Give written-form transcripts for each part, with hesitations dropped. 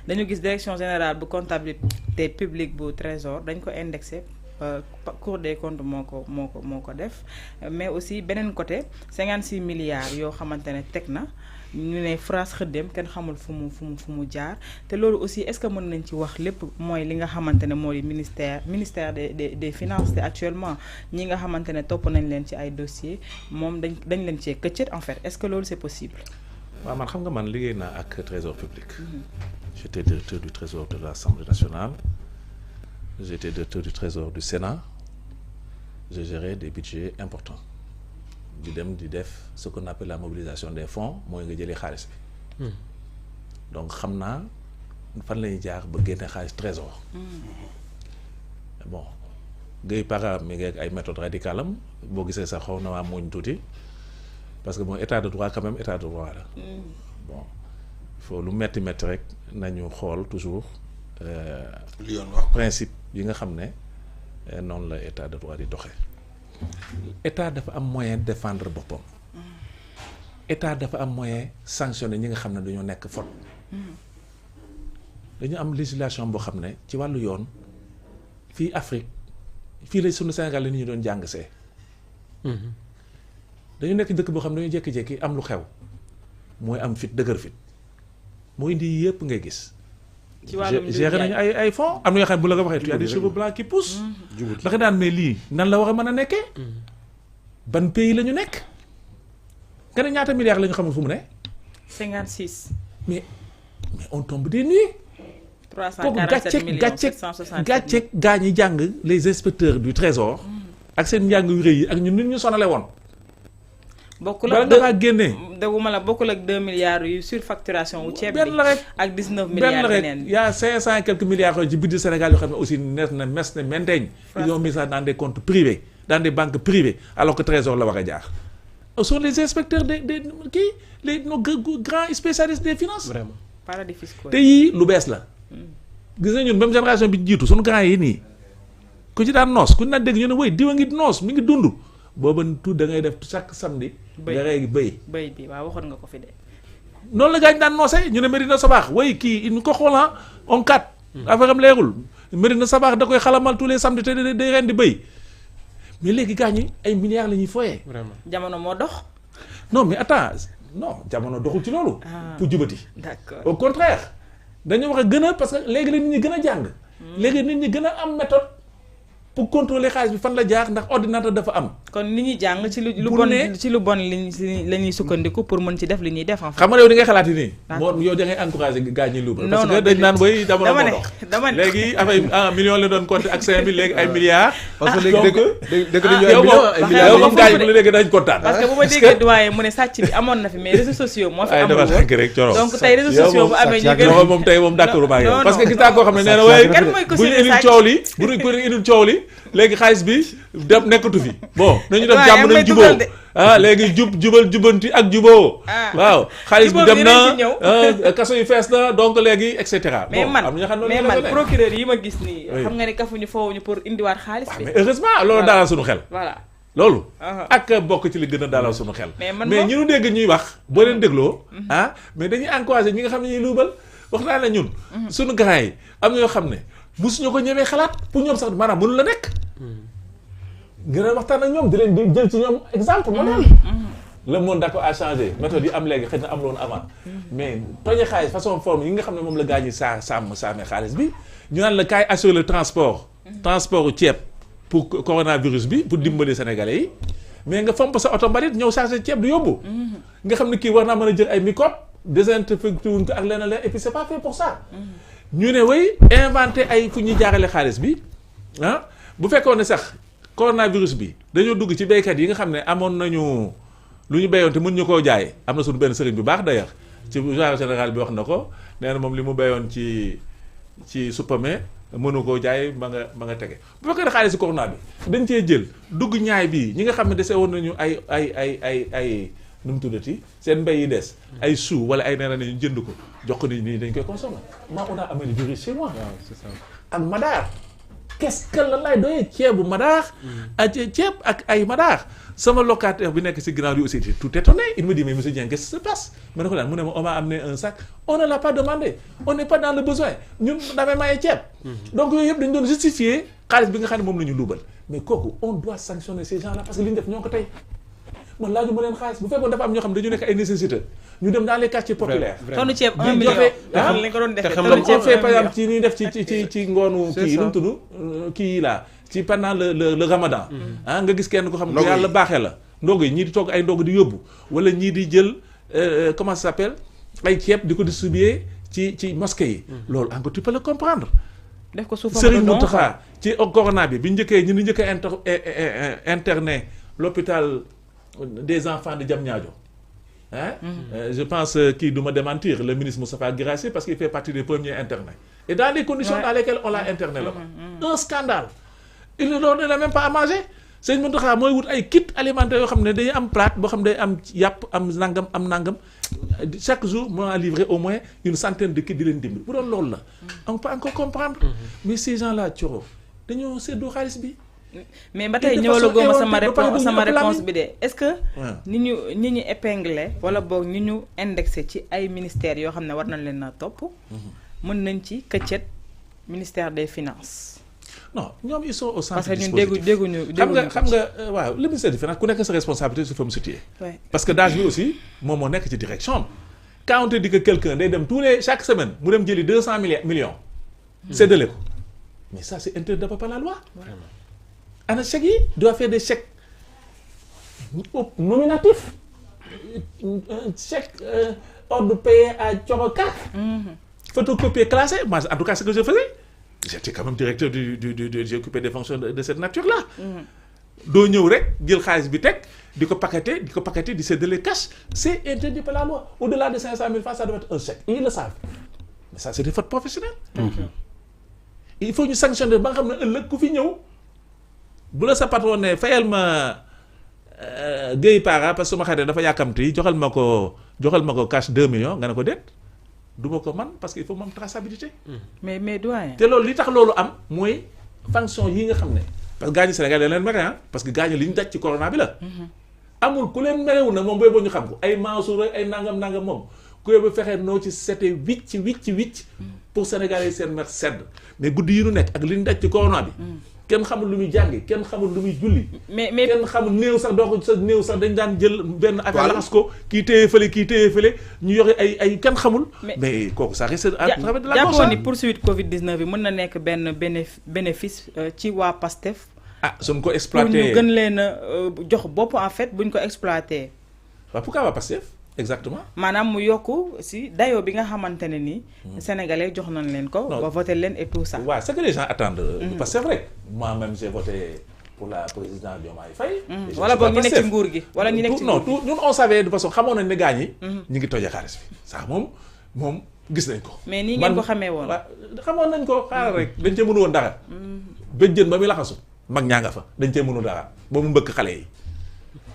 dañu gis direction générale bu comptabilité publique bu trésor dañ ko indexé Cour des comptes moo ko def mais aussi beneen côté 56 milliards yoo xamante ne teg na ñu ne France xëddéem kenn xamul fu mu jaar te loolu aussi est-ce que mën nañ ci wax lépp mooy li nga xamante ne moo di ministère des finances te actuellement ñi nga xamante ne topp nañ leen ci ay dossiers moom dañ leen cee këccët en fait est-ce que loolu c'est possible. waaw man xam nga man liggéey naa ak trésor public. J'étais directeur du trésor de l'Assemblée nationale. J'étais directeur du trésor du Sénat. J'ai géré des budgets importants. di dem di def ce qu'on appelle la mobilisation des fonds mooy nga jëlee xaalis bi. donc xam naa fan la ñuy jaar ba génne xaalis trésor. bon Guèye Para mi ngi ak ay méthodes radicales am boo gisee sax xaw na waa mooñ tuuti parce que bon état de droit quand même état de droit la. bon il faut lu metti rek nañu xool toujours. principe yi nga xam ne noonu la état de droit di doxee. état dafa am moyen défendre boppam. état dafa am moyen sanctionner ñi nga xam ne dañoo nekk faute. dañu am législation boo xam ne ci wàllu yoon fii Afrique fii la sunu Sénégal la ñu doon jàng see. dañu nekk dëkk boo xam ne dañu jékki-jékki am lu xew mooy am fit dëgër fit moo indi yëpp ngay gis. ci wàllum géré nañu ay fonds am na yoo xam ne bu la ko waxee tu as des cheveux blancs qui poussent. da nga daan mais lii nan la war a mën a nekkee. ban pays la ñu nekk. nga ne ñaata milliards la ñu xamul fu mu ne. 56. mais on tombe des nues. 347 millions 767 gàcceeg gaa ñi jàng les inspecteurs du trésor. ak seen njàng yu rëy yi ak ñun nit ñu sonale woon. bokkul ak dafa génne. déguma la bokkul ak 2 milliards yu surfacturation wu ceeb bi benn la rek ak 19 milliards yeneen benn rek y a 500 et quelques milliards ci budget Sénégal yoo xam ne aussi mes ne mainteñ. ils ont mis ça dans des comptes privés dans des banques privées alors que trésor la war a jaar. ce sont les inspecteurs des nos grands spécialistes des finances. vraiment paradis fiscaux te yii lu bees la. gis nga ñun même génération bi jiitu suñu grands yi nii ku ci daan noos ku ñu daan dégg ñu ne woy diwa ngi noos mi ngi dund. booba tout da ngay def chaque samedi. nga rey bëy bi waaw waxoon nga ko fi de. noonu la gaañ daan noose ñu ne Medina Sabaax way kii ñu ko xoolan on kat affaire am leerul Medina Sabaax da koy xalamal tous les samedis te day ren di bëy mais léegi gaañ yi ay milliards la ñuy foyee. vraiment jamono moo dox. non mais attends non jamono doxul ci loolu. pour jubati. d'accord au contraire dañu wax a gën a parce que léegi la nit ñi gën a jàng. léegi nit ñi gën a am méthode. pour contrôler xaalis bi fan la jaar ndax ordinateur dafa am. kon nit ñi jàng ci lu bon ci lu bon la ñuy sukkandiku pour mën ci def li ñuy def en fait. xam nga yow di ngay xalaat nii. moo yow da ngay encouragé gaañ ñi luubal. parce que dañ naan booy jamono moo dox. dama ne léegi affaire 1 million la doon compter ak 5000 léegi ay milliards. parce que léegi dëgg nañu yow moom gaañ bu la léegi dañ kontaan. parce que bu ma déggee doyen mu ne sàcc bi amoon na fi mais réseaux sociaux moo fi amul woon rek coro donc tey réseaux sociaux bu amee ñu gën yow moom tey moom d'accord maa yow parce que gis naa koo xam ne nee na waaye bu ñu indil coow li bu ñu indil coow li léegi xaalis bi dem nekkatu fi bon nañu def jàmm nañ juboo léegi jubanti ak juboo waaw xaalis bi dem na kaso yu fees na donc léegi et cetera. mais man procureur yi ma gis nii xam nga ne kafuñu foowuñu pour indiwaat xaalis bi. mais heureusement loolu dalal suñu xel. voilà loolu ak bokk ci li gën a dalal suñu xel. mais ñi ñu dégg ñuy wax boo leen dégloo mais dañuy encouragé ñi nga xam ne ñuy luubal wax naa ne ñun suñu gars yi am na yoo xam ne musuñu ko ñemee xalaat pour ñoom sax maanaam mënu la nekk. ngir waxtaan ak ñoom di leen di jël ci ñoom exemple modèle. le monde d'accord a changé méthode yi am léegi xëy na am loon avant mais toje xaalis façon forme yi nga xam ne moom la gaa ñi saamee xaalis bi ñu naan la kaay assurer le transport ceeb pour coronavirus bi pour dimbali sénégalais yi mais nga fomp sa oto mbalit ñëw chargé ceeb du yóbbu nga xam ne kii war naa mën a jël ay microbe désinfecté wuñ ko ak leneen et puis c'est pas fait pour ça ñu ne way inventé ay fu ñuy jaarale xaalis bi bu fekkoon ne sax coronavirus bi dañoo dugg ci béykat yi nga xam ne amoon nañu lu ñu béyoon te mën ñu koo jaay am na suñu benn sëriñ bu baax d'ailleurs ci genre général bi wax na ko nee na moom li mu béyoon ci suppame mënu koo jaay ma nga tege bu fekkee ne xaalis corona bi dañ cee jël dugg ñaay bii ñi nga xam ne dese woon nañu ay nu mu tuddati seen mbéy yi des ay sous wala ay neena ñu jënd ko jox ko nit ñi dañ koy consommer maa on a amélioré chez moi c'est ça ak Madaar qu'est-ce que la lay doyee ceebu madaax ceeb ak ay madaax sama locataire bi nekk ci ginnaaw bi aussi tout étonné il me dit mais monsieur Dieng qu'est-ce qui se passe ma ne ko daan mu ne ma on m'a amené un sac on ne l'a pas demandé on n'est pas dans le besoin ñun damay maye ceeb donc yooyu yëpp dañu doon justifier xaalis bi nga xam ne moom la ñu luubal mais kooku on doit sanctionner ces gens là parce que li ñu def ñoo ko tey man laaju ma leen xaalis bu fekkoon dafa am ñoo xam ne dañu nekk ay nécessiteux ñu dem dans les quartiers populaires. tonne ceeb 1 million lañ ko doon defee tonne ceeb fait par exemple ci ñuy def ci ngoonu kii nu mu tudd kii là ci pendant le ramadan nga gis kenn ko xam ne yàlla baaxee la ndog yi ñii di togg ay ndog di yóbbu wala ñii di jël comment ça s'appelle ay ceeb di ko distribuer ci mosquée yi loolu encore tu peux le comprendre def ko suuf Serigne Mountakha ci corona bi njëkkee ñu njëkk a interné l'hôpital des enfants de Diamniadio je pense qu'il doit me démentir le ministre Moustapha Guirassy parce qu'il fait partie des premiers internés et dans les conditions dans lesquelles on l'a interné là-bas un scandale il ne donne même pas à manger Serigne Mountakha mooy wut ay kit alimentaire yoo xam ne dañuy am plate boo xam ne day am yàpp am nangam chaque jour moo a livré au moins une centaine de kits di leen dimbali bu doon loolu la on peut encore comprendre mais ces gens là Thioro dañoo séddoo xaalis bi mais ba tey ñëwalagoo ma sama réponse bi de est-ce que ni ñu épinglé wala boog ni ñu indexé ci ay ministères yoo xam ne war nañ leen a topp mën nañ ci këccet ministère des finances non ñoom ils sont au centre parce que ñun dégguñu xam nga waaw le ministère des finances ku nekk sa responsabilité su fa mu situé parce que DAGE bi aussi moom moo nekk ci direction quand on te dit que quelqu'un day dem chaque semaine mu dem jëli 200 millions séddale ko mais ça c'est interdit par la loi ana chèques yi doit faire des chèques nominatifs chèque ordre payé à Thioro 4 photocopie classée moi en tout cas ce que je faisais j'étais quand même directeur j'ai occupé des fonctions de cette nature là doo ñëw rek jël xaalis bi teg di ko paqueter di séddale cash c'est interdit par la loi au-delà de 500 000 francs ça doit être un chèque ils le savent mais ça c'est des fautes professionnelles il faut ñu sanctionner ba nga xam ne ëllëg ku fi ñëw bu la sa patron ne fayal ma Guèye Para parce que suma xarit dafa yàkkamti joxal ma ko cash 2 millions nga ne ko déet du ma ko man parce que il faut mu am traçabilité. mais doyen. te loolu li tax loolu am mooy fonction yi nga xam ne parce que gaañu Sénégal dañ leen mere parce que gaañu li ñu daj ci corona bi la. amul ku leen merewu na moom booy ñu xam ko ay Mansour rek ay nangam moom ku yóbbu fexe noo ci sete wicc pour Sénégalais seen mer sedd mais guddi yi nu nekk ak li ñu daj ci corona bi. kenn xamul lu muy jàngi kenn xamul lu muy julli. mais kenn xamul néew sax doo ko sa néew sax dañ daan jël benn affaire laxas ko kii téye fële ñu yore ay kenn xamul. mais kooku ça reste à travers de la gauche. jàppoon ni poursuite Covid 19 bi mën na nekk benn bénéfice ci waa PASTEF. suñ ko exploité pour ñu gën leen a jox bopp en fait buñ ko exploité. waaw pourquoi waa PASTEF exactement. maanaam mu yokku si dayoo bi nga xamante ne ni. Sénégalais jox nañ leen ko. ba voté leen et tout ça. waaw ce que les gens attendent. parce que c'est vrai moi-même j'ai voté pour la présidente Diomaye Faye. wala boog ñu nekk ci nguur gi. wala ñu nekk ci nguur gi non ñun on savait de façon xamoon nañ ne gaañ yi. ñu ngi tojee xaalis bi ça moom gis nañ ko. mais nii ngeen ko xamee woon. xamoon nañ ko xaaral rek dañ cee mënu woon dara. bëjjën ba muy laxasu mag ñaa nga fa dañ cee mënu dara ba mu mbëkk xale yi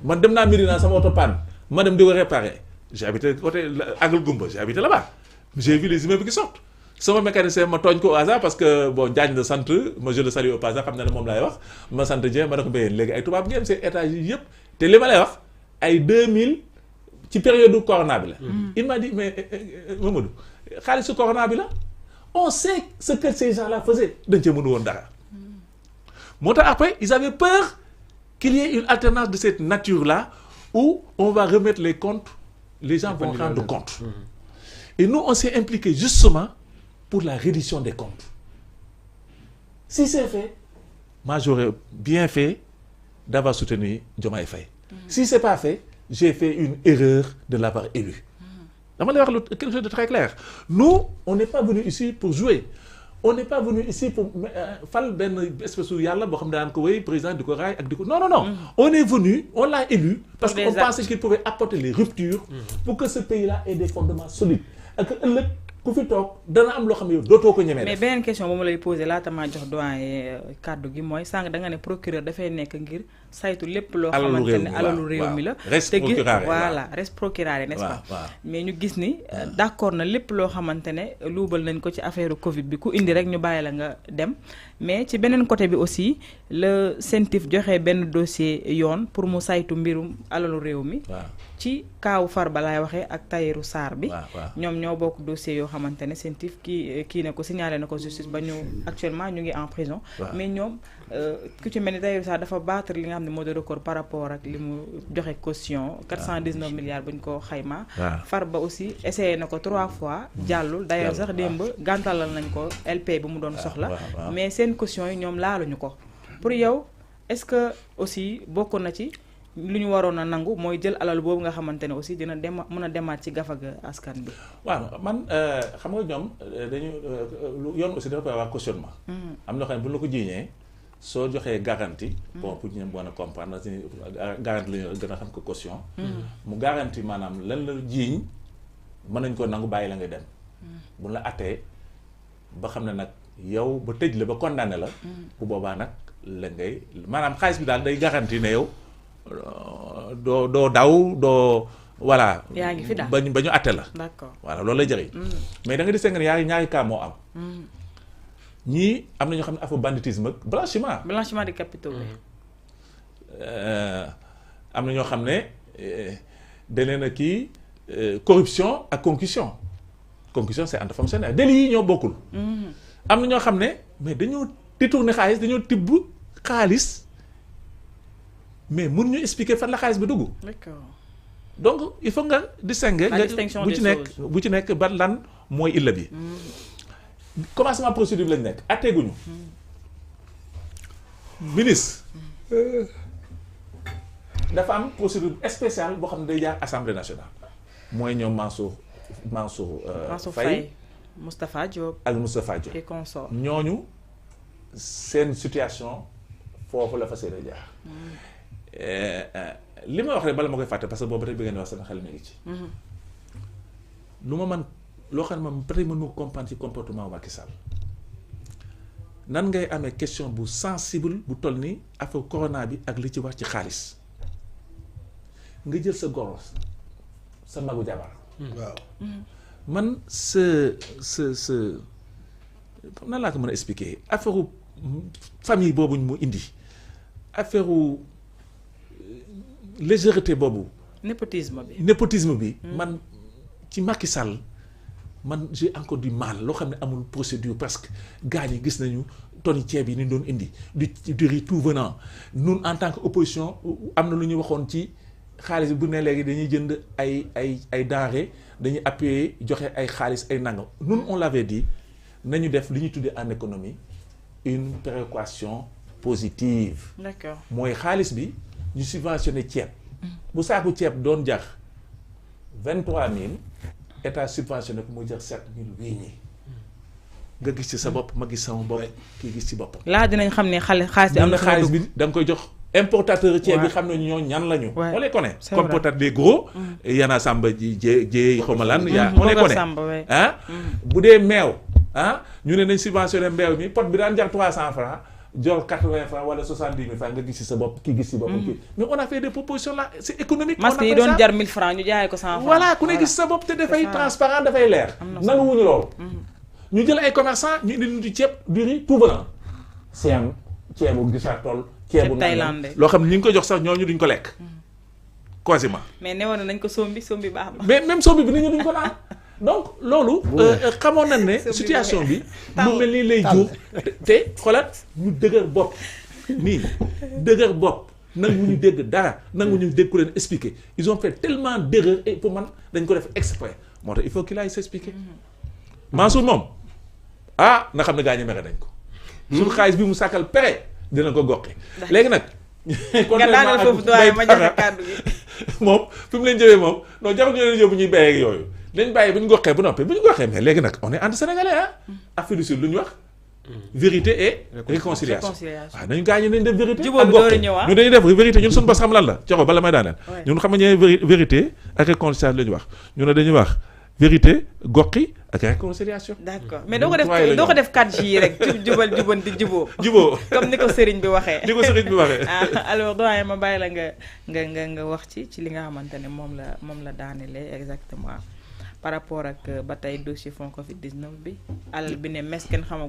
man dem naa Médina sama oto panne ma dem di ko réparer. J'ai habité côté Angle Goumba, j'ai habité là-bas. J'ai vu les immeubles qui sortent. Sama mécanicien ma tooñ ko au hasard parce que bon Diagne de sant ma je le salue au passage xam na ne moom laay wax ma sant Dieng ma ne ko béyee léegi ay tubaab ngeen seen étage yi yëpp te li ma lay wax ay 2000 ci période du corona bi la. Il m'a dit mais Mamadou xaalisu corona bi la on sait ce que ces gens-là faisaient dañ cee mënu woon dara. moo tax après ils avaient peur qu'il y ait une alternance de cette nature-là où on va remettre les comptes. Les gens vont rendre compte. Et nous, on s'est impliqués justement pour la reddition des comptes. Si c'est fait, moi j'aurais bien fait d'avoir soutenu Diomaye Faye. Si c'est pas fait, j'ai fait une erreur de l'avoir élu. Dama lay wax quelque chose de très clair. Nous, on n'est pas venu ici pour jouer. On n'est pas venu ici pour fal benn espèce de yàlla boo xam ne daan ko wéy président di ko raay ak di ko non. On est venu, on l'a élu parce qu'on pensait qu'il pouvait apporter les ruptures pour que ce pays-là ait des fondements solides et que ëllëg ku fi toog dana am loo xam ne yow dootoo ko ñemee. mais beneen question bu ma lay posé laata maa jox doyen kàddu gi mooy sànq da nga ne procureur dafay nekk ngir saytu lépp loo xamante ne alalu réew mi la. res procurare voilà res procurare n'est-ce pas. mais ñu gis ni d'accord na lépp loo xamante ne luubal nañ ko ci affaire Covid bi ku indi rek ñu bàyyi la nga dem mais ci beneen côté bi aussi le CENTIF joxe benn dossier yoon pour mu saytu mbirum alalu réew mi. ci kaawu Farba laay waxee ak Tahirou Sarr bi. ñoom ñoo bokk dossier yoo xamante ne CENTIF kii ne ko signalé na ko justice ba ñu actuellement ñu ngi en prison. mais ñoom ku ci mel ni Tahirou Sarr dafa battre li nga xam ne moo de record par rapport ak li mu joxe caution 419 milliards bu ñu ko xayma. Farba aussi essayé na ko 3 fois. jàllul d'ailleurs sax démb gàntalal nañ ko LP bu mu doon soxla. mais seen caution yi ñoom laaluñu ko. pour yow est-ce que aussi bokk na ci. lu ñu waroon a nangu mooy jël alal boobu nga xamante ne aussi dina mën a demaat ci gafaga askan bi. waaw man xam nga ñoom dañu yoon aussi dafa koy wax cautionnement. am na xam ne bu la ko jiiñee soo joxee garantie. bon pour ñu mën a comprendre garantie la ñu gën a xam ko caution. mu garantie maanaam lan la jiiñ mën nañ ko nangu bàyyi la ngay dem. bu la attee ba xam ne nag yow ba tëj la ba condamné la. bu boobaa nag la ngay maanaam xaalis bi daal day garantie ne yow. doo daw doo voilà. yaa ngi fi daal ba ñu àtte la. d'accord voilà loolu lay jëriñ. mais da nga di seen ñaari cas moo am. ñii am na ñoo xam ne affaire banditisme ak blanchiment. blanchiment de capitaux. am na ñoo xam ne da leen a kii corruption ak concussion. concussion c'est entre fonctionnaires délits yi ñoo bokkul. am na ñoo xam ne mais dañoo détourner xaalis dañoo tibb xaalis. mais mun ñu expliquer fan la xaalis bi dugg. D'accord. donc il faut nga distinguer. la distinction des choses bu ci nekk ban lan mooy illa bi. commencement procédure bi lañ nekk atteeguñu. ministre. dafa am procédure spéciale boo xam ne day jaar assemblée nationale. mooy ñoom Mansour Faye Moustapha Diop. ak Moustapha Diop et consort. ñooñu seen situation foofu la fas yéene jaar. li ma wax rek bala ma koy fàtte parce que boobu tey bi ngeen wax sama xel mi ngi ci. lu ma man loo xam ne man peut-être mën ma ko comprendre ci comportement Macky Sall nan ngay amee question bu sensible bu toll ni affaire corona bi ak li ci wax ci xaalis nga jël sa goro sa magu jabar. waaw. man nan laa ko mën a expliquer affaire famille boobu mu indi affaire légèreté boobu. népotisme bi. man ci Macky Sall man j'ai encore du mal loo xam ne amul procédure parce que gars yi gis nañu tonni ceeb yi ni doon indi du riz tout venant ñun en tant que opposition am na lu ñu waxoon ci xaalis bu ne léegi dañuy jënd ay denrées dañuy appuyer joxe ay xaalis ay nangam ñun on l'avait dit nañu def li ñuy tuddee en économie une péréquation positive. D'accord. mooy xaalis bi. ñu subventionné ceeb bu saaku ceeb doon jar 23000 état subventionné ko muy jar 7000 nga gis ci sa bopp ma gis sama bopp kii gis ci boppam. laa dinañ xam ne xaalis bi am na xaalis bi da nga koy jox importateur ceeb bi xam ne ñoo ñan lañu. on les connaît comme peut-être les gros. Yana Samba ji xaw ma lan. on les connaît ah. bu dee meew ah ñu ne nañ subventionné mbeew mi pot bi daan jar 300 francs jor 80 francs wala 70 000 francs nga gis ci sa bopp kii gis ci boppam kii mais on a fait des propositions là c'est économique. masque yi doon jar 1000 francs ñu jaayee ko 100 francs. voilà ku ne gis sa bopp te dafay transparent dafay leer. nanguwuñu loolu. ñu jël ay commerçants ñu indi ñu ceeb du riz tout venant. ceebu gisaat tool. ceebu thaïlandais loo xam ne ñu ngi ko jox sax ñooñu duñ ko lekk. quasiment. mais newoon nañ ko sombi baax na. mais même sombi bi nit ñi duñ ko naan. donc loolu. xamoon nañ ne situation bi. lu mel ni lay jur. te xoolal ñu dëgër bopp. nii dëgër bopp nanguwuñu dégg dara nanguwuñu dégg ku leen expliquer ils ont fait tellement d'erreurs et pour man dañ ko def exprès moo tax il faut qu'il aille s'expliquer. Mansour moom ah na xam ne gaa ñi mere nañ ko. suñu xaalis bi mu sàkkal pere dina ko goqi léegi nag. nga daaneel foofu doyen ma joxe kàddu gi. moom fi mu leen jëwee moom non jarul ñu leen yóbbu ñuy béyee ak yooyu dañ bàyyi bu ñu goxee bu noppi bu ñu goxee mais léegi nag on est entre sénégalais ah. Afrique du Sud lu ñu wax. vérité et réconciliation waaw nañu gaa ñi nañ def vérité. jubóo bi door a ñëw ñu dañuy def vérité ñun suñu bos xam lan la joxo bala may daaneel. ñun xam nga ñooy vérité ak réconciliation la ñu wax ñu ne dañuy wax vérité goqi ak réconciliation. d'accord mais doo ko def 4G yi rek jubal jubanti juboo comme ni ko sëriñ bi waxee. Alors doyen ma bàyyi la nga wax ci li nga xamante ne moom la daanelee exactement par rapport ak ba tey dossier fond Covid 19 bi alal bi ne mes kenn xamagul